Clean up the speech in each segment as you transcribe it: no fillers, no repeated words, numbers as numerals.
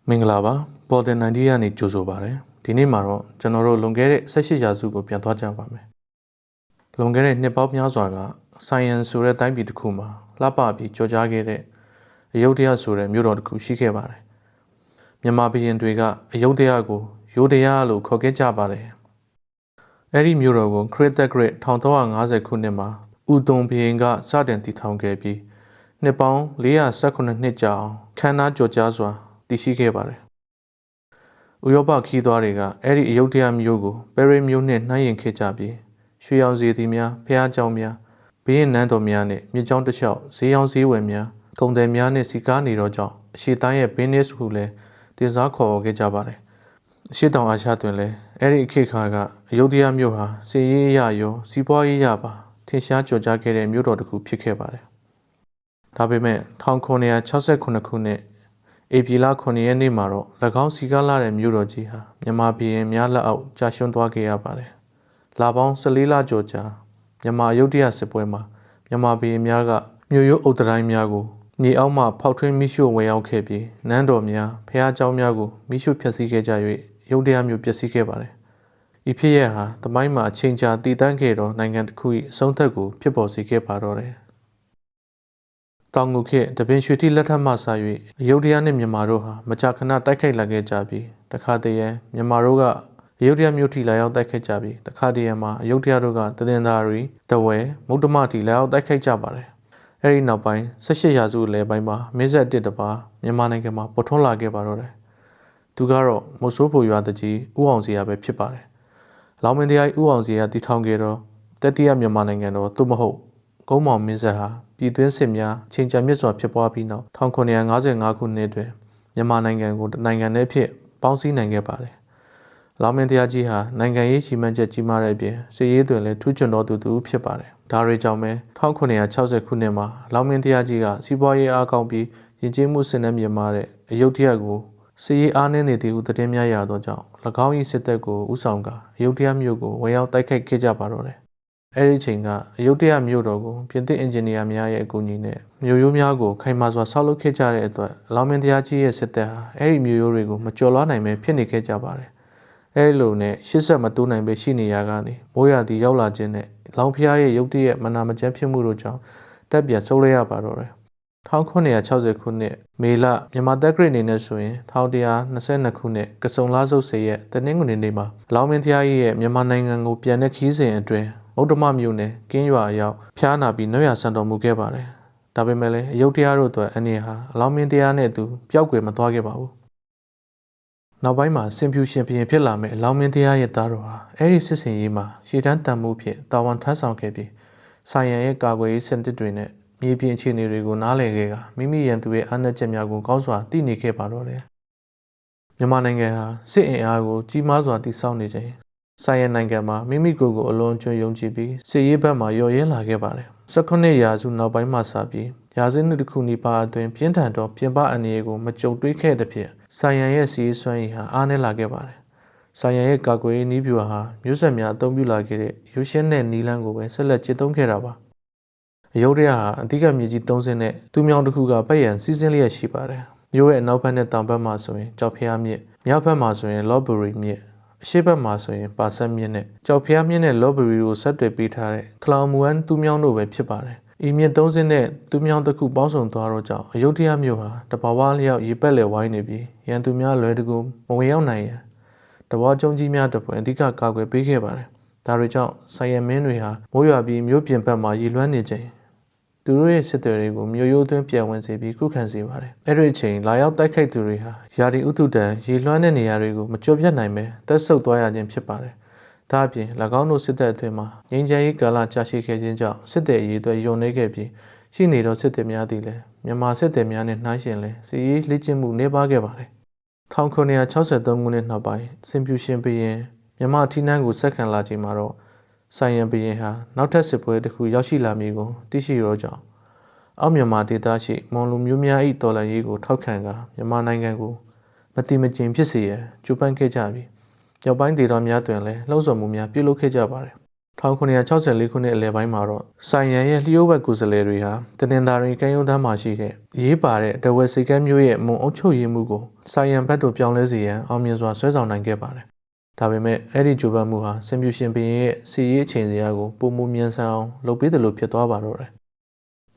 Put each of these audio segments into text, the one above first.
မင်္ဂလာပါပေါ်တင်90ရာနေကြိုဆိုပါရစေဒီနေ့မှာတော့ကျွန်တော်တို့လွန်ခဲ့တဲ့18ရာစုကိုပြန်သွားကြပါမယ်လွန်ခဲ့တဲ့နှစ်ပေါင်းများစွာကဆိုယန်ဆိုတဲ့တိုင်းပြည်တစ်ခုမှာလှပပြီးကြော်ကြားခဲ့တဲ့အယုဒ္ဓယဆိုတဲ့မြို့တော်တစ်ခုရှိခဲ့ပါတယ်မြန်မာဘုရင်တွေကအယုဒ္ဓယကိုယိုဒယလို့ခေါ်ခဲ့ကြပါတယ်အဲ့ဒီမြို့တော်ကိုခရစ်သက်ဂရစ်1350ခုနှစ်မှာဦးသွန်ဘုရင်ကစတင်တည်ထောင်ခဲ့ပြီးနှစ်ပေါင်း418နှစ်ကြာအောင်ခမ်းနားကြော်ကြားစွာတည်ရှိခဲ့ပါတယ်။ဥရောပခီးသွားတွေကအဲ့ဒီအယုဒ္ဓယမြို့ကိုပဲရစ်မြို့နဲ့နှိုင်းယှဉ်ခဲ့ကြပြီးရွှေရောင်စီသည်များဖျားเจ้าများဘင်းနန်းတော်များနဲ့မြစ်ကြောင်းတစ်လျှောက်ဈေးရောင်းဈေးဝယ်များကုန်သည်များနဲ့စီကားနေတော့ကြောင့်အရှိတိုင်းရဲ့ဘင်းနစ်ဟုလည်းတင်စားခေါ်ခဲ့ကြပါတယ်။အရှိတောင်အာရှတွင်လည်းအဲ့ဒီခေတ်ခါကအယုဒ္ဓယမြို့ဟာစီရေးရရောစီးပွားရေးရပါထင်ရှားကြော်ကြားခဲ့တဲ့မြို့တော်တစ်ခုဖြစ်ခဲ့ပါတယ်။ဒါပေမဲ့1968ခုနှစ်ဧပြီလ9ရက်နေ့မှာတော့၎င်းစီကားလာတဲ့မြို့တော်ကြီးဟာမြန်မာပြည်ရင်များလက်အောက်ကြာရှုံးသွားခဲ့ရပါတယ်။လပေါင်း14လကျော်ကြာမြန်မာအယုဒ္ဓယစစ်ပွဲမှာမြန်မာပြည်ရင်များကမြို့ရိုးအုတ်တိုင်းများကိုမြေအောက်မှဖောက်ထွင်းမိရှို့ဝင်ရောက်ခဲ့ပြီးနန်းတော်များဖျားเจ้าများကိုမိရှို့ဖျက်ဆီးခဲ့ကြ၍အယုဒ္ဓယမြို့ပျက်စီးခဲ့ပါတယ်။ဤဖြစ်ရပ်ဟာသမိုင်းမှာအချိန်ကြာတည်တံ့ခဲ့သောနိုင်ငံတစ်ခု၏အဆုံးသတ်ကိုဖြစ်ပေါ်စေခဲ့ပါတော့တယ်။တောင်ငူခေတ်တပင်ရွှေတိလက်ထက်မှစ၍အယုဒ္ဓယနှင့်မြန်မာတို့ဟာမကြာခဏတိုက်ခိုက်လာခဲ့ကြပြီးတခါတည်းရန်မြန်မာတို့ကအယုဒ္ဓယမြို့ထိလာရောက်တိုက်ခိုက်ကြပြီးတခါတည်းရန်မှာအယုဒ္ဓယတို့ကတည်င်းသားရီတဝဲမုဒ္ဓမထိလာရောက်တိုက်ခိုက်ကြပါတယ်။အဲဒီနောက်ပိုင်း18ရာစုအလယ်ပိုင်းမှာမင်းဆက်တစ်တပါမြန်မာနိုင်ငံမှာပေါ်ထွန်းလာခဲ့ပါတော့တယ်။သူကတော့မုတ်ဆိုးဖို့ရွာတကြီးဦးအောင်စရာပဲဖြစ်ပါတယ်။လောင်မင်းတရားဦးအောင်စရာတည်ထောင်ခဲ့တော့တတိယမြန်မာနိုင်ငံတော်သို့မဟုတ်ကုန်းမောင်မင်းဆက်ဟာပြည်တွင်းစစ်များချိန်ချမြင့်စွာဖြစ်ပွားပြီးနောက်1955ခုနှစ်တွင်မြန်မာနိုင်ငံကိုနိုင်ငံထဲဖြစ်ပေါင်းစည်းနိုင်ခဲ့ပါတယ်။လောင်မင်းတရားကြီးဟာနိုင်ငံရေးရှိမှန်းချက်ကြီးမားတဲ့အပြင်စစ်ရေးတွင်လည်းထူးချွန်တော်သူဖြစ်ပါတယ်။ဒါတွေကြောင့်ပဲ1960ခုနှစ်မှာလောင်မင်းတရားကြီးကစီးပွားရေးအားကောင်းပြီးယဉ်ကျေးမှုစနစ်မြင့်မားတဲ့အယုဒ္ဓယကိုစစ်ရေးအားနည်းနေသည်ဟုသတင်းများရသောကြောင့်၎င်း၏စစ်တပ်ကိုဦးဆောင်ကာအယုဒ္ဓယမြို့ကိုဝင်ရောက်တိုက်ခိုက်ခဲ့ကြပါတော့တယ်။အဲဒီချိန်ကအယုဒ္ဓယမြို့တော်ကိုပြင်သစ်အင်ဂျင်နီယာများရဲ့အကူအညီနဲ့မြို့ရိုးများကိုခိုင်မာစွာဆောက်လုပ်ခဲ့ကြတဲ့အတွက်လောင်မင်းတရားကြီးရဲ့စစ်တပ်ဟာအဲဒီမြို့ရိုးတွေကိုမကျော်လွှားနိုင်ပဲဖြစ်နေခဲ့ကြပါတယ်။အဲဒီလိုနဲ့ရှစ်ဆက်မတိုးနိုင်ပဲရှိနေရကနေမိုးရာသီရောက်လာခြင်းနဲ့လောင်ဖျားရဲ့ရုတ်တရက်မနာမကျန်းဖြစ်မှုတို့ကြောင့်တပ်ပြန်ဆုတ်လိုက်ရပါတော့တယ်။1960ခုနှစ်မေလမြန်မာတပ်ဂရိအနေနဲ့ဆိုရင်1122ခုနှစ်ကစုံလားစုပ်စေရဲ့တနင်္ဂနွေနေ့မှာလောင်မင်းတရားကြီးရဲ့မြန်မာနိုင်ငံကိုပြန်တဲ့ခီးစဉ်အတွင်းမုဒ္ဓမမြို့နယ်ကင်းရွာရောက်ဖျားနာပြီးနှွေရဆန်တော်မူခဲ့ပါတယ်။ဒါပေမဲ့လည်းအယုဒ္ဓယတို့အတွက်အနေဟာအလောင်းမင်းတရားနဲ့အတူပျောက်ကွယ်မသွားခဲ့ပါဘူး။နောက်ပိုင်းမှာစင်ဖြူရှင်ဘုရင်ဖြစ်လာမဲ့အလောင်းမင်းတရားရဲ့သားတော်ဟာအဲဒီစစ်စင်ရေးမှာရှေ့တန်းတန်မှုဖြင့်တာဝန်ထမ်းဆောင်ခဲ့ပြီးဆိုင်ရန်ရဲ့ကာကွယ်ရေးစနစ်တွေနဲ့မြေပြင်အခြေအနေတွေကိုနားလည်ခဲ့ကမိမိရန်သူရဲ့အားနည်းချက်များကိုကောင်းစွာသိနေခဲ့ပါတော့တယ်။မြန်မာနိုင်ငံဟာစစ်အင်အားကိုကြီးမားစွာတည်ဆောက်နေခြင်းဆိုင်ရန်နိုင်ငံမှာမိမိကိုယ်ကိုအလွန်ကျွံယုံကြည်ပြီးစစ်ရေးဘက်မှာရော်ရဲလာခဲ့ပါတယ်။19ရာစုနောက်ပိုင်းမှာစပြီးရာစုနှစ်တစ်ခုနီးပါးအတွင်းပြင်းထန်သောပြင်ပအန္တရာယ်ကိုမကြုံတွေ့ခဲ့တဲ့ဖြင့်ဆိုင်ရန်ရဲ့စီးစွမ်းရည်ဟာအားနည်းလာခဲ့ပါတယ်။ဆိုင်ရန်ရဲ့ကာကွယ်ရေးနည်းဗျူဟာမျိုးဆက်များအသုံးပြုလာခဲ့တဲ့ရုရှင်းတဲ့နီလန်းကိုပဲဆက်လက်ကျင့်သုံးခဲ့တာပါ။အယုဒ္ဓယဟာအဓိကမြေကြီး30နဲ့တူးမြောင်းတစ်ခုကပတ်ရန်စီးစင်းလျက်ရှိပါတယ်။မြို့ရဲ့အနောက်ဘက်နဲ့တောင်ဘက်မှာဆိုရင်ကြောက်ဖျားမြစ်မြောက်ဘက်မှာဆိုရင်လော့ဘရီမြစ်အရှေ့ဘက်မှာဆိုရင်ပါဆက်မြစ်နဲ့ကြောက်ဖျားမြစ်နဲ့လော့ဘရီကိုဆက်တွယ်ပေးထားတဲ့ခလောင်မူအန်တူးမြောင်းတို့ပဲဖြစ်ပါတယ်။ဤမြစ်30နဲ့တူးမြောင်းတစ်ခုပေါင်းစုံသွားတော့ကြောင့်အယုဒ္ဓယမြို့ဟာတဘာဝလျောက်ရေပက်လည်ဝိုင်းနေပြီးရန်သူများလွယ်တကူမဝင်ရောက်နိုင်ရန်တဘာကျုံကြီးများတပွင့်အဓိကကာကွယ်ပေးခဲ့ပါတယ်။ဒါတွေကြောင့်ဆိုင်ရမင်းတွေဟာမိုးရွာပြီးမြို့ပြင်ဘက်မှာရေလွှမ်းနေချိန်သူတို့ရဲ့စစ်သည်တွေကိုမြို့ရိုးသွင်းပြန်ဝင်စေပြီးခုခံစေပါတယ်။အဲ့ဒီအချိန်လာရောက်တိုက်ခိုက်သူတွေဟာယာဒီဥတုတန်ရေလွှမ်းတဲ့နေရာတွေကိုမကျော်ပြတ်နိုင်ပဲတက်ဆုပ်သွားရခြင်းဖြစ်ပါတယ်။ဒါအပြင်၎င်းတို့စစ်တပ်အတွင်းမှာငြိမ်းချမ်းရေးကာလကြာရှည်ခဲ့ခြင်းကြောင့်စစ်သည်အရေးအတွက်ယုံနေခဲ့ပြီးရှိနေသောစစ်သည်များသည်လည်းမြန်မာစစ်သည်များနဲ့နှိုင်းယှဉ်လဲစစ်ရေးလေ့ကျင့်မှုနှေးပါးခဲ့ပါတယ်။1963ခုနှစ်နောက်ပိုင်းစင်ဖြူရှင်ဘုရင်မြန်မာထီးနှန်းကိုဆက်ခံလာချိန်မှာတော့ဆိုင်ရန်ဘုရင်ဟာနောက်ထပ်စစ်ပွဲတစ်ခုရောက်ရှိလာမည်ကိုသိရှိရောကြောင့်အောက်မြန်မာဒေသရှိမွန်လူမျိုးများ၏တော်လှန်ရေးကိုထောက်ခံကာမြန်မာနိုင်ငံကိုမတိမကျင်ဖြစ်စေရန်ကြိုးပမ်းခဲ့ကြပြီးရောက်ပိုင်းဒေသများတွင်လည်းလှုံ့ဆော်မှုများပြုလုပ်ခဲ့ကြပါတယ် 1964ခုနှစ်အလယ်ပိုင်းမှာတော့ဆိုင်ရန်ရဲ့လျှို့ဝှက်ကိုယ်စားလှယ်တွေဟာတနင်္သာရီကမ်းရိုးတန်းမှာရှိတဲ့ရေးပါတဲ့ဒဝဲစိတ်ကမ်းမျိုးရဲ့မွန်အုပ်ချုပ်ရေးမှုကိုဆိုင်ရန်ဘက်သို့ပြောင်းလဲစေရန်အောင်မြင်စွာဆွဲဆောင်နိုင်ခဲ့ပါတယ်။ဒါပေမဲ့အဲ့ဒီကြိုးပမ်းမှုဟာစင်ပြူရှင်ဘုရင်ရဲ့စီရေးအချိန်စရာကိုပုံမူမြန်ဆန်အောင်လုပ်ပေးတယ်လို့ဖြစ်သွားပါတော့တယ်။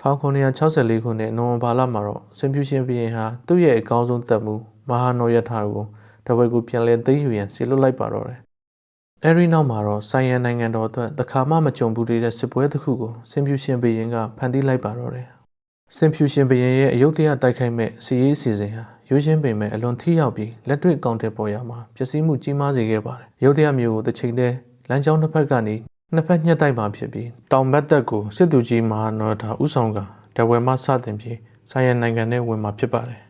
1964ခုနှစ်နိုဝင်ဘာလမှာတော့စင်ပြူရှင်ဘုရင်ဟာသူ့ရဲ့အကောင်းဆုံးတပ်မှုမဟာနော်ရထာကိုဒဝဲကိုပြန်လည်သိမ်းယူရန်ဆီလွတ်လိုက်ပါတော့တယ်။အဲဒီနောက်မှာတော့ဆိုင်ရန်နိုင်ငံတော်အတွက်တခါမှမကြုံဘူးသေးတဲ့စစ်ပွဲတစ်ခုကိုစင်ပြူရှင်ဘုရင်ကဖန်တီးလိုက်ပါတော့တယ်။စင်ပြူရှင်ဘုရင်ရဲ့အယုဒ္ဓယတိုက်ခိုက်မဲ့စီရေးအစီအစဉ်ဟာရိုးရှင်းပေမဲ့အလွန်ထိရောက်ပြီးလက်တွေ့ကောင်တဲ့ပေါ်ရမှာပျက်စီးမှုကြီးမားစေခဲ့ပါတယ်။အယုဒ္ဓယမျိုးကိုတစ်ချိန်တည်းလမ်းကြောင်းတစ်ဖက်ကနေနှစ်ဖက်ညှက်တိုက်မှာဖြစ်ပြီးတောင်ဘက်တပ်ကိုစစ်သူကြီးမဟာနော်ထာဦးဆောင်ကဒဝဲမှစတင်ပြီးဆိုင်ရန်နိုင်ငံနဲ့ဝင်မှာဖြစ်ပါတယ်။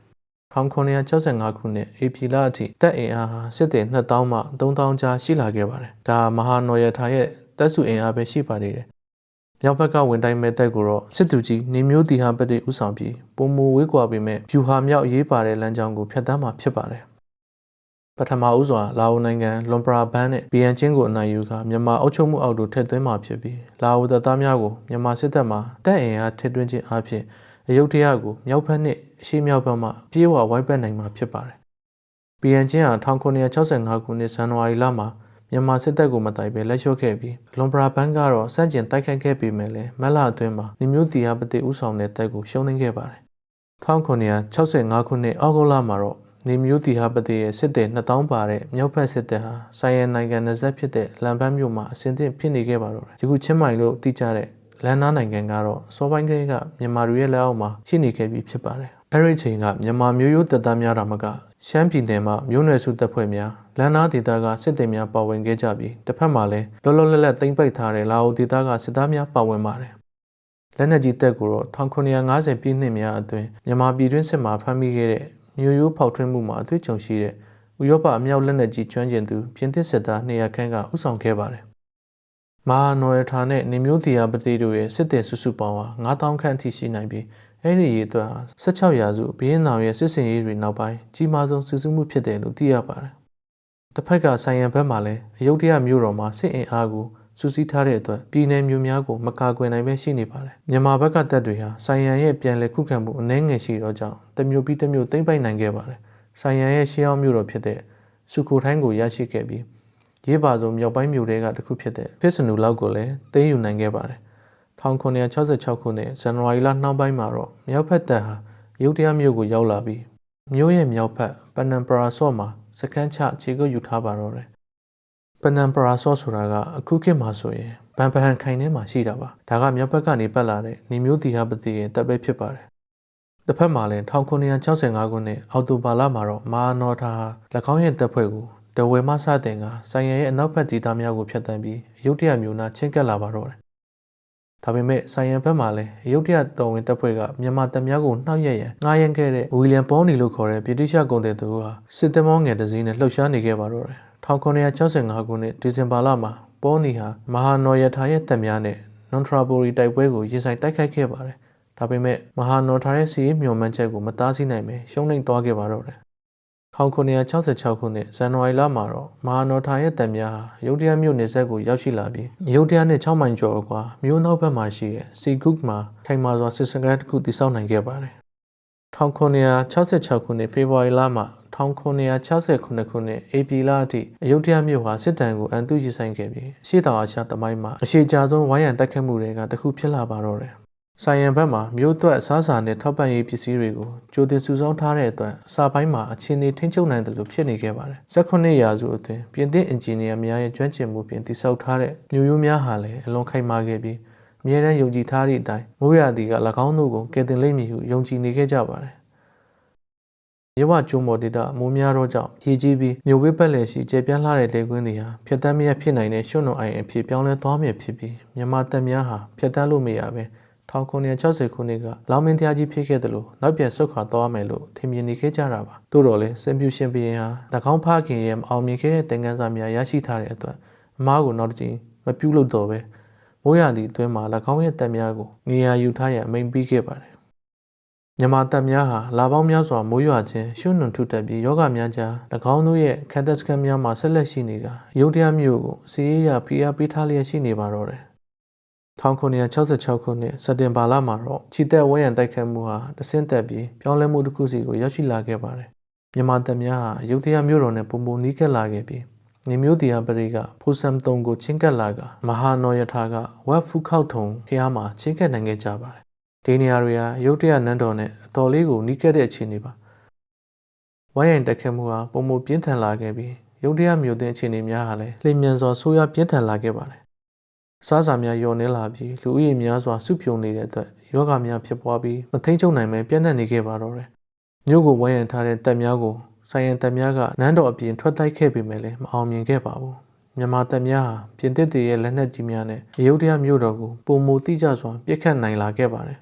1965ခုနှစ်ဧပြီလအထိတပ်အင်အားဟာစစ်သည်2000မှ3000ကြားရှိလာခဲ့ပါတယ်။ဒါမဟာနော်ရထာရဲ့တပ်စုအင်အားပဲရှိပါသေးတယ်။မြောက်ဘက်ကဝင်တိုင်းမဲ့တပ်ကိုတော့စစ်သူကြီးနေမျိုးတီဟာပတိဦးဆောင်ပြီးပုံမူဝေးကွာပေမဲ့ဖြူဟာမြောက်ရေးပါတဲ့လမ်းကြောင်းကိုဖျက်ဆီးမှာဖြစ်ပါတယ်။ပထမဦးစွာလာအိုနိုင်ငံလွန်ပရာဘန်နဲ့ဘီယန်ချင်းကိုအနိုင်ယူကမြန်မာအုပ်ချုပ်မှုအောက်သို့ထည့်သွင်းမှာဖြစ်ပြီးလာအိုတပ်သားများကိုမြန်မာစစ်တပ်မှတပ်အင်အားထည့်သွင်းခြင်းအပြင်အယုဒ္ဓယကိုမြောက်ဘက်နဲ့အရှေ့မြောက်ဘက်မှပြေးဝဝိုင်းပတ်နိုင်မှာဖြစ်ပါတယ်။ဘီယန်ချင်းဟာ1965ခုနှစ်ဇန်နဝါရီလမှာမြန်မာစစ်တပ်ကိုမတိုက်ပဲလက်လျှော့ခဲ့ပြီးလွန်ပရာဘန်ကတော့စန့်ကျင်တိုက်ခိုက်ခဲ့ပေမဲ့လည်းမက်လာအတွင်းမှာနေမျိုးတီဟာပတိဦးဆောင်တဲ့တပ်ကိုရှုံးနိမ့်ခဲ့ပါတယ်။1965ခုနှစ်အောက်တိုဘာလမှာတော့နေမျိုးတီဟာပတိရဲ့စစ်သည်2000ပါတဲ့မြောက်ဘက်စစ်တပ်ဟာဆိုင်ရန်နိုင်ငံနယ်စပ်ဖြစ်တဲ့လန်ပန်းမြို့မှာအစဉ်သင့်ဖြစ်နေခဲ့ပါတော့တယ်။ယခုချင်းမိုင်လို့သိကြတဲ့လန်နာနိုင်ငံကတော့စောပိုင်းကလေးကမြန်မာတွေရဲ့လက်အောက်မှာရှိနေခဲ့ပြီးဖြစ်ပါတယ်။အဲဒီအချိန်ကမြန်မာမျိုးရိုးတပ်သားများတာမကရှမ်းပြည်နယ်မှာမျိုးနွယ်စုတပ်ဖွဲ့များလန်နာဒေသကစစ်သည်များပါဝင်ခဲ့ကြပြီးတစ်ဖက်မှာလည်းလောလောလတ်လတ်သိမ်းပိုက်ထားတဲ့လာအိုဒေသကစစ်သားများပါဝင်ပါတယ်။လက်နက်ကြီးတပ်ကိုတော့1950ပြည့်နှစ်များအတွင်းမြန်မာပြည်တွင်းစစ်မှာဖမ်းမိခဲ့တဲ့မျိုးရိုးဖောက်ထွင်းမှုမှာအတွေ့အကြုံရှိတဲ့ဥရောပအမြောက်လက်နက်ကြီးကျွမ်းကျင်သူပြင်သစ်စစ်သား200ခန့်ကဥဆောင်ခဲ့ပါတယ်။မဟာနော်ရထာနဲ့နေမျိုးတီယာပတိတို့ရဲ့စစ်သည်စုစုပေါင်းဟာ9000ခန့်အထိရှိနိုင်ပြီးအဲဒီရေအတွက်16ရာစုဘီယင်းနောင်ရဲ့စစ်စင်ရေးတွေနောက်ပိုင်းကြီးမားဆုံးစုစုမှုဖြစ်တယ်လို့သိရပါတယ်။တစ်ဖက်ကဆိုင်ရန်ဘက်မှာလည်းအယုဒ္ဓယမြို့တော်မှာစစ်အင်အားကိုစုစည်းထားတဲ့အတွက်ပြည်내မြို့များကိုမကာကွယ်နိုင်ပဲရှိနေပါတယ်။မြန်မာဘက်ကတပ်တွေဟာဆိုင်ရန်ရဲ့ပြန်လည်ခုခံမှုအနည်းငယ်ရှိတော့ကြောင့်တမျိုးပြီးတမျိုးသိမ်းပိုက်နိုင်ခဲ့ပါတယ်။ဆိုင်ရန်ရဲ့ရှေးဟောင်းမြို့တော်ဖြစ်တဲ့စုခိုထိုင်းကိုရရှိခဲ့ပြီးရေးပါဆုံးမြောက်ပိုင်းမြို့တွေကတစ်ခုဖြစ်တဲ့ဖစ်စနူလောက်ကိုလည်းသိမ်းယူနိုင်ခဲ့ပါတယ်။1966ခုနှစ်ဇန်နဝါရီလနှောင်းပိုင်းမှာတော့မြောက်ဘက်တပ်ဟာယုဒ္ဓယမြို့ကိုရောက်လာပြီးမြို့ရဲ့မြောက်ဘက်ပနန်ပရာဆော့မှာစခန်းချခြေကုပ်ယူထားပါတော့တယ်။ပနန်ပရာဆော့ဆိုတာကအခုခေတ်မှာဆိုရင်ဘန်ပဟန်ခိုင်ထဲမှာရှိတာပါ။ဒါကမြောက်ဘက်ကနေပတ်လာတဲ့နေမျိုးတီဟာပတိရဲ့တပ်ပဲဖြစ်ပါတယ်။တစ်ဖက်မှာလည်း1965ခုနှစ်အောက်တိုဘာလမှာတော့မဟာနော်ထာဟာ၎င်းရဲ့တပ်ဖွဲ့ကိုဒဝဲမှစတင်ကဆိုင်ရန်ရဲ့အနောက်ဘက်ဒေသများကိုဖျက်ဆီးပြီးအယုဒ္ဓယမြို့နာချင်းကပ်လာပါတော့တယ်။ဒါပေမဲ့ဆိုင်ရန်ဘက်မှာလည်းအယုဒ္ဓယတော်ဝင်တပ်ဖွဲ့ကမြန်မာတပ်များကိုနှောက်ယှက်ရန်ငှားရမ်းခဲ့တဲ့ဝီလျံပေါနီလို့ခေါ်တဲ့ဗြိတိရှကုန်သည်သူဟာစစ်သည်မောင်းငယ်တစ်စီးနဲ့လှုပ်ရှားနေခဲ့ပါတော့တယ်။1965ခုနှစ်ဒီဇင်ဘာလမှာပေါနီဟာမဟာနော်ရထာရဲ့တပ်များနဲ့နွန်ထရာပိုရီတိုက်ပွဲကိုရင်ဆိုင်တိုက်ခိုက်ခဲ့ပါတယ်။ဒါပေမဲ့မဟာနော်ထာရဲ့စီးရီးမျှော်မှန်းချက်ကိုမတားဆီးနိုင်ပဲရှုံးနိမ့်သွားခဲ့ပါတော့တယ်1966ခုနှစ်ဇန်နဝါရီလမှာတော့မဟာနော်ထာရဲ့တပ်များဟာယုဒ္ဓယမြို့နယ်စပ်ကိုရောက်ရှိလာပြီးယုဒ္ဓယနဲ့6မိုင်ကျော်အကွာမြို့နောက်ဘက်မှာရှိတဲ့စီဂုတ်မှာထိုင်မာစွာစစ်စခန်းတစ်ခုတည်ဆောက်နိုင်ခဲ့ပါတယ်1966ခုနှစ်ဖေဖော်ဝါရီလမှာ1969ခုနှစ်ဧပြီလအထိအယုဒ္ဓယမြို့ဟာစစ်တမ်းကိုအန်တုရင်ဆိုင်ခဲ့ပြီးအရှေ့တောင်အာရှသမိုင်းမှာအရှိကြဆုံးဝိုင်းရံတိုက်ခတ်မှုတွေကတစ်ခုဖြစ်လာပါတော့တယ်ဆိုင်ရန်ဘက်မှာမြို့သွက်အစားအစာနဲ့ထောက်ပံ့ရေးပစ္စည်းတွေကိုကြိုတင်စုဆောင်းထားတဲ့အတွက်အစာပိုင်းမှာအခြေအနေထိန်းချုပ်နိုင်တယ်လို့ဖြစ်နေခဲ့ပါတယ်။18ရာစုအတွင်းပြင်သစ်အင်ဂျင်နီယာများရဲ့ကျွမ်းကျင်မှုဖြင့်တည်ဆောက်ထားတဲ့မြို့ရိုးများဟာလည်းအလွန်ခိုင်မာခဲ့ပြီးအမြဲတမ်းယုံကြည်ထားသည့်အတိုင်းမိုးရာသီက၎င်းတို့ကိုကယ်တင်လိမ့်မည်ဟုယုံကြည်နေခဲ့ကြပါတယ်။ရေဝကျုံမော်ဒေတာမိုးများသောကြောင့်ရေကြီးပြီးမြို့ဝေးပတ်လည်ရှိကျေပြန့်လှတဲ့လေကွင်းတွေဟာဖျက်ဆီးမရဖြစ်နိုင်တဲ့ရွှွနှုံအိုင်အဖြစ်ပြောင်းလဲသွားမည်ဖြစ်ပြီးမြန်မာတပ်များဟာဖျက်ဆီးလို့မရပဲ1960ခုနှစ်ကလောင်မင်းတရားကြီးဖြစ်ခဲ့တယ်လို့နောက်ပြန်ဆုတ်ခွာသွားမယ်လို့ထင်မြင်နေခဲ့ကြတာပါ။သို့တော်လည်းစင်ပြူရှင်ဘုရင်ဟာ၎င်းဖခင်ရဲ့အောင်မြင်ခဲ့တဲ့သင်ခန်းစာများရရှိထားတဲ့အတွက်အမားကိုနောက်တစ်ကြိမ်မပြုလုပ်တော့ပဲမိုးရာသီအတွင်းမှာ၎င်းရဲ့တပ်များကိုနေရာယူထားရန်အမိန့်ပေးခဲ့ပါတယ် မြန်မာတပ်များဟာလာပေါင်းများစွာမိုးရွာခြင်းရှုနှွန်ထုတက်ပြီးယောဂများကြား၎င်းတို့ရဲ့ခံတပ်စခန်းများမှာဆက်လက်ရှိနေတာရုတ်တရက်မျိုးကိုစီးရဲရဖိအားပေးထားလျက်ရှိနေပါတော့တယ်1966ခုနှစ်စက်တင်ဘာလမှာတော့ချီတက်ဝဲရန်တိုက်ခိုက်မှုဟာတဆင့်တက်ပြီးပြောင်းလဲမှုတစ်ခုစီကိုရောက်ရှိလာခဲ့ပါတယ်မြန်မာတပ်များဟာရုတ်တရက်မျိုးတော်နဲ့ပုံပုံနီးကပ်လာခဲ့ပြီးနေမျိုးတရားပရိကဖိုဆမ်တုံကိုချင်းကပ်လာကမဟာနော်ယထာကဝက်ဖူခောက်ထုံဖျားမှာချင်းကပ်နိုင်ခဲ့ကြပါတယ်ဒီနေရာတွေဟာရုတ်တရက်နန်းတော်နဲ့အတော်လေးကိုနီးကပ်တဲ့အခြေအနေပါဝိုင်းရင်တက်ခတ်မှုဟာပုံမပြင်းထန်လာခဲ့ပြီးရုတ်တရက်မျိုးတဲ့အခြေအနေများဟာလည်းလျင်မြန်စွာဆိုးရွားပြင်းထန်လာခဲ့ပါတယ်စားစာများလျော့နှင်းလာပြီးလူဦးရေများစွာစုပြုံနေတဲ့အတွက်ယောဂများဖြစ်ပွားပြီးမထိန်ချုပ်နိုင်ပဲပြန့်နှံ့နေခဲ့ပါတော့တယ်မြို့ကိုဝိုင်းရန်ထားတဲ့တပ်များကိုဆိုင်ရန်တပ်များကနန်းတော်အပြင်ထွက်တိုက်ခဲ့ပေမဲ့လည်းမအောင်မြင်ခဲ့ပါဘူးမြန်မာတပ်များဟာပြင်သစ်တွေရဲ့လက်နက်ကြီးများနဲ့ရုတ်တရက်မြို့တော်ကိုပုံမတိကျစွာပစ်ခတ်နိုင်လာခဲ့ပါတယ်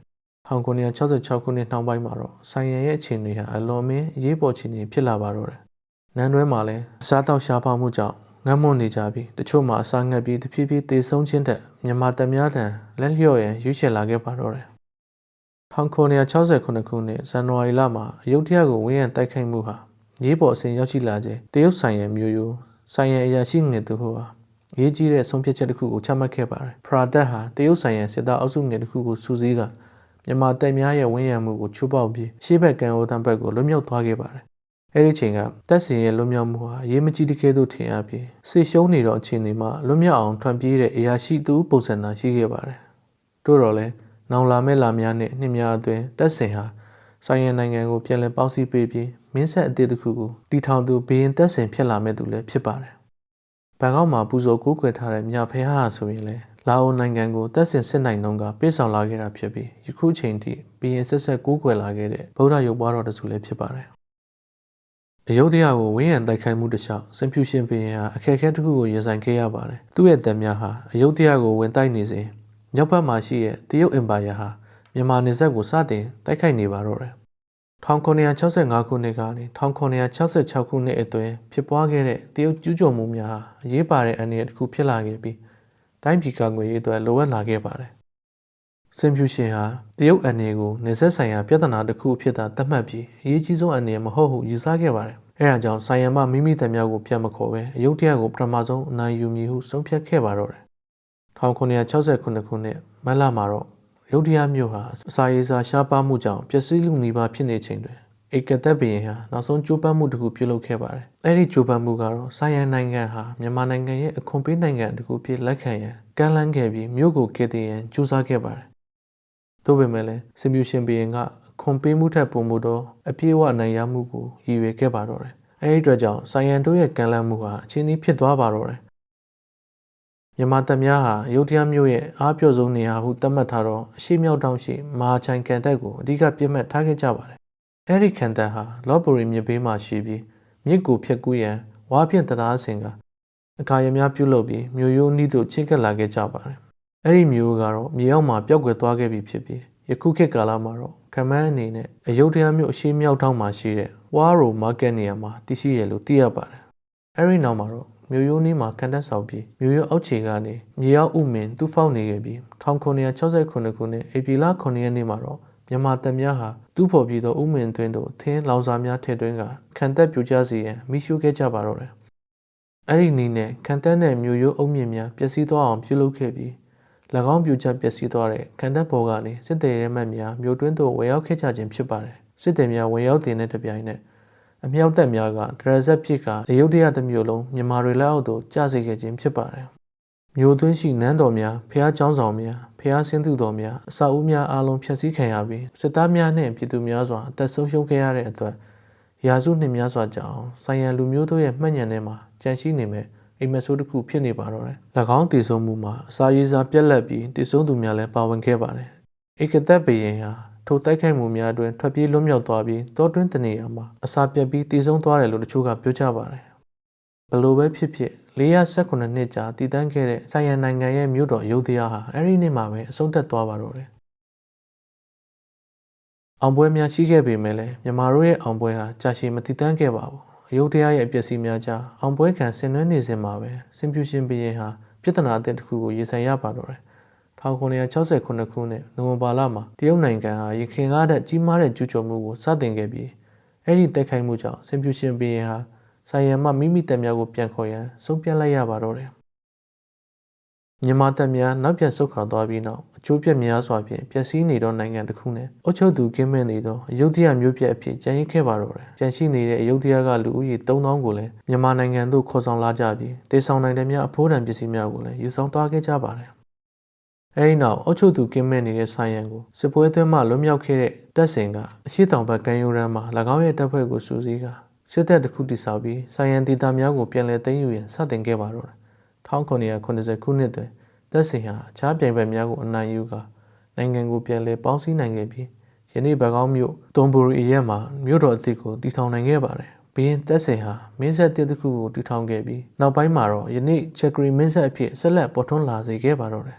1966ခုနှစ်နှောင်းပိုင်းမှာတော့ဆိုင်ရန်ရဲ့အခြေအနေဟာအလွန်မင်းအရေးပေါ်အခြေအနေဖြစ်လာပါတော့တယ်နန်းတွဲမှာလည်းအစားတောက်ရှားပါမှုကြောင့်ငတ်မွတ်နေကြပြီးတချို့မှာအစာငတ်ပြီးတဖြည်းဖြည်းသေဆုံးခြင်းတက်မြန်မာတပ်များထံလက်လျော့ရန်ရွေးချယ်လာခဲ့ပါတော့တယ်1968ခုနှစ်ဇန်နဝါရီလမှာအယုဒ္ဓယကိုဝင်းရန်တိုက်ခိုက်မှုဟာရေးပေါ်အစဉ်ရောက်ရှိလာခြင်းတရုတ်ဆိုင်ရန်မျိုးရိုးဆိုင်ရန်အရာရှိငယ်သူဟိုဟာရေးကြီးတဲ့ဆုံးဖြတ်ချက်တစ်ခုကိုချမှတ်ခဲ့ပါတယ်ဖရာဒတ်ဟာတရုတ်ဆိုင်ရန်စစ်သားအုပ်စုငယ်တစ်ခုကိုစူးစီးကမြန်မာတပ်များရဲ့ဝင်းရံမှုကိုချိုးပေါက်ပြီးရှေ့ဘက်ကံအိုတန်ဘက်ကိုလွတ်မြောက်သွားခဲ့ပါတယ်အဲဒီချိန်ကတပ်စင်ရဲ့လွတ်မြောက်မှုဟာရေးမကြီးတကယ်သို့ထင်အပ်ပြီးဆေရှုံးနေတော့အခြေအနေမှာလွတ်မြောက်အောင်ထွန်ပြေးတဲ့အရာရှိသူပုံစံသာရှိခဲ့ပါတယ်တို့တော့လဲနောင်လာမဲ့လာများနဲ့နှစ်များအတွင်းတပ်စင်ဟာဆိုင်ရန်နိုင်ငံကိုပြန်လည်ပေါင်းစည်းပေးပြီးမင်းဆက်အသစ်တစ်ခုကိုတီထောင်သူဘီရင်တပ်စင်ဖြစ်လာမဲ့သူလည်းဖြစ်ပါတယ်ဘန်ကောက်မှာပူဇော်ကိုးကွယ်ထားတဲ့မြဖဲဟာဆိုရင်လည်းလာအိုနိုင်ငံကိုတပ်ဆင်စစ်နိုင်နှုန်းကပြေဆောင်လာခဲ့တာဖြစ်ပြီးယခုချိန်ထိဘီရင်ဆက်ဆက်ကိုးကွယ်လာခဲ့တဲ့ဗုဒ္ဓရုပ်ပွားတော်တစုလည်းဖြစ်ပါတယ်အယုဒ္ဓယကိုဝင်းရံတိုက်ခိုက်မှုတစ်လျှောက်စင်ဖြူရှင်ဘီရင်ဟာအခက်အခဲတစ်ခုကိုရင်ဆိုင်ခဲ့ရပါတယ်သူ့ရဲ့တပ်များဟာအယုဒ္ဓယကိုဝင်တိုက်နေစဉ်မြောက်ဘက်မှာရှိတဲ့တရုတ်အင်ပါယာဟာမြန်မာနယ်စပ်ကိုစတင်တိုက်ခိုက်နေပါတော့တယ်1965ခုနှစ်ကနေ1966ခုနှစ်အတွင်းဖြစ်ပွားခဲ့တဲ့တရုတ်ကျူးကျော်မှုများဟာအရေးပါတဲ့အန္တရာယ်တစ်ခုဖြစ်လာခဲ့ပြီးတိုင်းပြည်ကာကွယ်ရေးအတွက်လိုအပ်လာခဲ့ပါတယ်။စင်ဖြူရှင်ဟာတရုတ်အန္တရာယ်ကိုနေဆက်ဆိုင်ရာပြဿနာတစ်ခုအဖြစ်သာသတ်မှတ်ပြီးအရေးကြီးဆုံးအန္တရာယ်မဟုတ်ဟုယူဆခဲ့ပါတယ်။အဲဒါကြောင့်ဆိုင်ရန်မှမိမိတပ်များကိုပြန်မခေါ်ပဲအယုဒ္ဓယကိုပထမဆုံးအနိုင်ယူမည်ဟုဆုံးဖြတ်ခဲ့ပါတော့တယ်။1968ခုနှစ်မတ်လမှာတော့ရုတ်တရက်မြို့ဟာအစာရေးစာရှားပါမှုကြောင့်ပျက်စီးလူနီးပါးဖြစ်နေချိန်တွင်ဧကသက်ဘီရင်ဟာနောက်ဆုံးကြိုးပမ်းမှုတစ်ခုပြုလုပ်ခဲ့ပါတယ်။အဲဒီကြိုးပမ်းမှုကတော့ဆိုင်ရန်နိုင်ငံဟာမြန်မာနိုင်ငံရဲ့အခွန်ပေးနိုင်ငံတစ်ခုဖြစ်လက်ခံရန်ကမ်းလှမ်းခဲ့ပြီးမြို့ကိုကယ်တင်ရန်ကြိုးစားခဲ့ပါတယ်။သို့ပေမဲ့လည်းစင်ဖြူရှင်ဘီရင်ကအခွန်ပေးမှုထက်ပိုမိုသောအပြည့်အဝနိုင်ရမှုကိုရည်ရွယ်ခဲ့ပါတော့တယ်။အဲဒီအတွက်ကြောင့်ဆိုင်ရန်တို့ရဲ့ကမ်းလှမ်းမှုဟာအချင်းကြီးဖြစ်သွားပါတော့တယ်။မြန်မာတပ်များဟာရုတ်တရက်မြို့ရဲ့အားပြော့ဆုံးနေရာဟုသတ်မှတ်ထားသောအရှိမြောက်တောင်ရှိမဟာချိုင်ကန်တပ်ကိုအဓိကပြစ်မှတ်ထားခဲ့ကြပါတယ်။အဲဒီကန်တပ်ဟာလော့ဘိုရီမြစ်ဘေးမှာရှိပြီးမြစ်ကိုဖျက်ကူးရန်ဝါးဖြင့်တရားအစဉ်ကအကာရများပြုလုပ်ပြီးမြို့ရိုးနီးသို့ချဉ်ကပ်လာခဲ့ကြပါတယ်။အဲဒီမြို့ကတော့မြေအောက်မှာပျောက်ကွယ်သွားခဲ့ပြီဖြစ်ပြီးယခုခေတ်ကာလမှာတော့ခမန်းအနေနဲ့အယုဒ္ဓယမြို့အရှိမြောက်တောင်မှာရှိတဲ့ဝါရိုမားကတ်နေရာမှာတည်ရှိရလို့သိရပါတယ်။အဲဒီနောက်မှာတော့မြို့ရိုးနီးမှာကန်တက်ဆောက်ပြီးမြို့ရိုးအောက်ခြေကနေမြေအောက်ဥမင်တူးဖောက်နေခဲ့ပြီး1969ခုနှစ်ဧပြီလ9ရက်နေ့မှာတော့မြန်မာတပ်များဟာတူးဖော်ပြီးသောဥမင်တွင်တို့ထင်းလောင်စာများထည့်သွင်းကခံတပ်ပြိုကျစေရန်မိရှုခဲ့ကြပါတော့တယ်။အဲဒီနည်းနဲ့ခံတပ်နဲ့မြို့ရိုးအုံမြင့်များပျက်စီးသွားအောင်ပြုလုပ်ခဲ့ပြီး၎င်းပြိုကျပျက်စီးသွားတဲ့ခံတပ်ပေါ်ကနေစစ်သည်ရဲမှတ်များမြို့တွင်းသို့ဝင်ရောက်ခဲ့ကြခြင်းဖြစ်ပါတယ်။စစ်သည်များဝင်ရောက်တဲ့တဲ့ပြိုင်နက်အမြောက်တပ်များကဒရဇက်ဖြစ်ကအယုဒ္ဓယတစ်မြို့လုံးမြန်မာတွေလက်အောက်သို့ကျစေခဲ့ခြင်းဖြစ်ပါတယ်။မြို့သွင်းရှိနန်းတော်များဖျားကျောင်းဆောင်များဖျားဆင်းသူတော်များအစာအုပ်များအားလုံးဖျက်ဆီးခံရပြီးစစ်သားများနှင့်ပြည်သူများစွာအသက်ဆုံးရှုံးခဲ့ရတဲ့အတွက်ရာစုနှစ်များစွာကြာအောင်ဆိုင်ရန်လူမျိုးတို့ရဲ့မှတ်ဉာဏ်ထဲမှာကြန့်ရှိနေမဲ့အိမ်မက်ဆိုးတစ်ခုဖြစ်နေပါတော့တယ်။၎င်းတည်ဆုံမှုမှာအစာရေးစာပြက်လက်ပြီးတည်ဆုံသူများလည်းပါဝင်ခဲ့ပါတယ်။ဧကသက်ဘီရင်ဟာထိုတိုက်ခိုက်မှုများအတွင်းထွက်ပြေးလွတ်မြောက်သွားပြီးတောတွင်းတနေရာမှာအစာပြတ်ပြီးတည်ဆုံသွားတယ်လို့တချို့ကပြောကြပါတယ်။ဘလို့ပဲဖြစ်ဖြစ်418နှစ်ကြာတည်တံ့ခဲ့တဲ့ဆိုင်ရန်နိုင်ငံရဲ့မြို့တော်ရုတ်တရားဟာအဲ့ဒီနေ့မှာပဲအဆုံးသတ်သွားပါတော့တယ်။အောင်ပွဲများရှိခဲ့ပေမဲ့လည်းမြန်မာတို့ရဲ့အောင်ပွဲဟာကြာရှည်မတည်တံ့ခဲ့ပါဘူး။ရုတ်တရားရဲ့အပျက်စီးများကြားအောင်ပွဲခံဆင်နွှဲနေစဉ်မှာပဲစင်ဖြူရှင်ဘီရင်ဟာပြဿနာအသစ်တစ်ခုကိုရင်ဆိုင်ရပါတော့တယ်။ 1969ခုနှစ်နိုဝင်ဘာလမှာတရုတ်နိုင်ငံဟာရခိုင်ကတဲ့ကြီးမားတဲ့ကျူးကျော်မှုကိုစတင်ခဲ့ပြီးအဲ့ဒီတိုက်ခိုက်မှုကြောင့်ဆင်ဖြူရှင်ဘီရင်ဟာဆိုင်ရန်မှမိမိတပ်များကိုပြန်ခေါ်ရန်ဆုံးဖြတ်လိုက်ရပါတော့တယ်မြန်မာတပ်များနောက်ပြန်ဆုတ်ခွာသွားပြီးနောက်အကျိုးပြက်များစွာဖြင့်ပျက်စီးနေသောနိုင်ငံတစ်ခုနဲ့အုပ်ချုပ်သူကင်းမဲ့နေသောအယုဒ္ဓယမျိုးပြက်အဖြစ်ကျန်ရစ်ခဲ့ပါတော့တယ်။ကျန်ရှိနေတဲ့အယုဒ္ဓယကလူဦးရေ3000ကိုလည်းမြန်မာနိုင်ငံသို့ခေါ်ဆောင်လာကြပြီးတေဆောင်နိုင်တဲ့များအဖိုးတန်ပစ္စည်းများကိုလည်းယူဆောင်သွားခဲ့ကြပါတယ်။အဲဒီနောက်အုပ်ချုပ်သူကင်းမဲ့နေတဲ့ဆိုင်ရန်ကိုစစ်ပွဲသွင်းမှလွတ်မြောက်ခဲ့တဲ့တပ်စင်ကအရှိတောင်ဘက်ကမ်းရိုးတန်းမှာ၎င်းရဲ့တပ်ဖွဲ့ကိုစုစည်းကစစ်တပ်တစ်ခုတည်ဆောက်ပြီးဆိုင်ရန်ဒေသများကိုပြန်လည်သိမ်းယူရန်စတင်ခဲ့ပါတော့တယ်။1980ခုနှစ်တွင်တပ်စင်ဟာအခြားပြိုင်ဘက်များကိုအနိုင်ယူကာနိုင်ငံကိုပြန်လည်ပေါင်းစည်းနိုင်ခဲ့ပြီးယနေ့ဘကောင်းမြို့တွန်ဘူရီရဲမှာမြို့တော်အသစ်ကိုတည်ထောင်နိုင်ခဲ့ပါတယ်။ဘင်းတပ်စင်ဟာမင်းဆက်တစ်ခုကိုတည်ထောင်ခဲ့ပြီးနောက်ပိုင်းမှာတော့ယနေ့ချက်ဂရီမင်းဆက်အဖြစ်ဆက်လက်ပေါ်ထွန်းလာစေခဲ့ပါတော့တယ်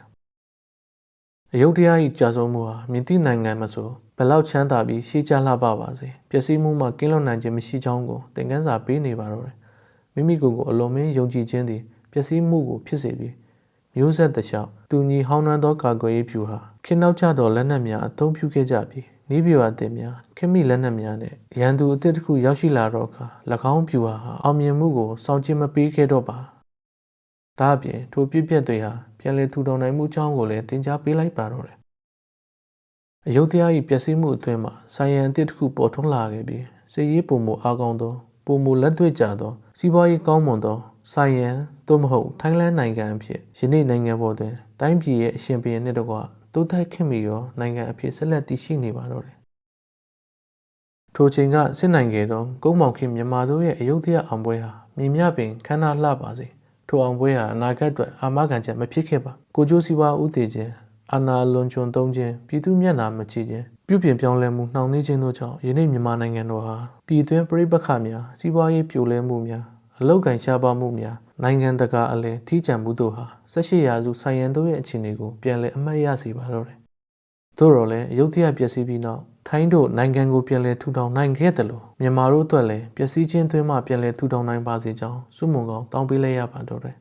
။အယုဒ္ဓယ၏ကြာဆုံးမှုဟာမြင့်သည့်နိုင်ငံမှာဆိုဘလောက်ချမ်းသာပြီးရှေးကြလှပပါစေပျက်စီးမှုမှကင်းလွတ်နိုင်ခြင်းမရှိကြောင်းကိုသင်ခန်းစာပေးနေပါတော့တယ်။မိမိကိုယ်ကိုအလွန်မင်းယုံကြည်ခြင်းသည်ပျက်စီးမှုကိုဖြစ်စေပြီးမျိုးဆက်တလျှောက်တူညီဟောင်းနှံသောကာကွယ်ရေးဖြူဟာခေတ်နောက်ကျသောလက်နက်များအသုံးပြုခဲ့ကြပြီးနီးပြွာအသစ်များခေတ်မီလက်နက်များနဲ့ရန်သူအသစ်တစ်ခုရောက်ရှိလာတော့အခါ၎င်းဖြူဟာအောင်မြင်မှုကိုစောင့်ကြည့်မပေးခဲ့တော့ပါဒါအပြင်ထိုပြည့်ပြည့်တွေဟာပြန်လည်ထူထောင်နိုင်မှုအကြောင်းကိုလည်းသင်ကြားပေးလိုက်ပါတော့တယ်အယုဒ္ဓယ၏ပျက်စီးမှုအတွင်းမှာဆိုင်ရန်အသစ်တစ်ခုပေါ်ထွန်းလာခဲ့ပြီးစစ်ရေးပုံမအားကောင်းသောပုံမလက်တွေ့ကြသောစီးပွားရေးကောင်းမွန်သောဆိုင်ရန်သို့မဟုတ်ထိုင်းလန်နိုင်ငံအဖြစ်ယနေ့နိုင်ငံပေါ်တွင်တိုင်းပြည်ရဲ့အရှင်ဘုရင်နှင့်တကွတိုးတက်ခင်မီရောနိုင်ငံအဖြစ်ဆက်လက်တည်ရှိနေပါတော့တယ်။ထိုချိန်ကစစ်နိုင်ငံတော်ကုန်းမောင်ခင်မြန်မာတို့ရဲ့အယုဒ္ဓယအောင်ပွဲဟာမြင်မြပင်ခမ်းနားလှပါစေ။ထိုအောင်ပွဲဟာအနာဂတ်အတွက်အာမခံချက်မဖြစ်ခဲ့ပါ။ကိုကျိုးစီးပွားဥတည်ခြင်းအာဏာလွန်ကျွံသုံးခြင်းပြည်သူမျက်နှာမကြည့်ခြင်းပြုပြင်ပြောင်းလဲမှုနှောင့်နှေးခြင်းတို့ကြောင့်ယနေ့မြန်မာနိုင်ငံတော်ဟာပြည်တွင်းပဋိပက္ခများစီးပွားရေးပြိုလဲမှုများအလောက်ကန်ရှားပါမှုများနိုင်ငံတကာအလယ်ထိကျန်မှုတို့ဟာ18ရာစုဆိုင်ရန်တို့ရဲ့အခြေအနေကိုပြန်လည်အမှတ်ရစေပါတော့တယ်။သို့တော်လည်းအယုဒ္ဓယပျက်စီးပြီးနောက်ထိုင်းတို့နိုင်ငံကိုပြန်လည်ထူထောင်နိုင်ခဲ့တယ်လို့မြန်မာတို့အတွက်လည်းပျက်စီးခြင်းသွင်းမှပြန်လည်ထူထောင်နိုင်ပါစေကြောင်းဆုမွန်ကောင်းတောင်းပေးလိုက်ရပါတော့တယ်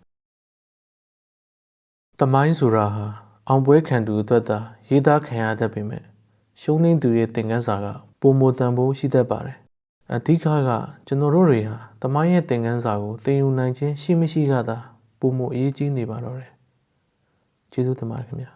။တမိုင်းဆိုတာဟာအောင်ပွဲခံသူအတွက်သာရေးသားခံရတတ်ပေမဲ့ရှုံးနိမ့်သူရဲ့သင်ခန်းစာကပုံမတန်ဖိုးရှိတတ်ပါတယ်။အဓိကကကျွန်တော်တို့တွေဟာတမိုင်းရဲ့သင်ခန်းစာကိုသင်ယူနိုင်ခြင်းရှိမရှိကသာပုံမအရေးကြီးနေပါတော့တယ်။ကျေးဇူးတင်ပါတယ်ခင်ဗျာ။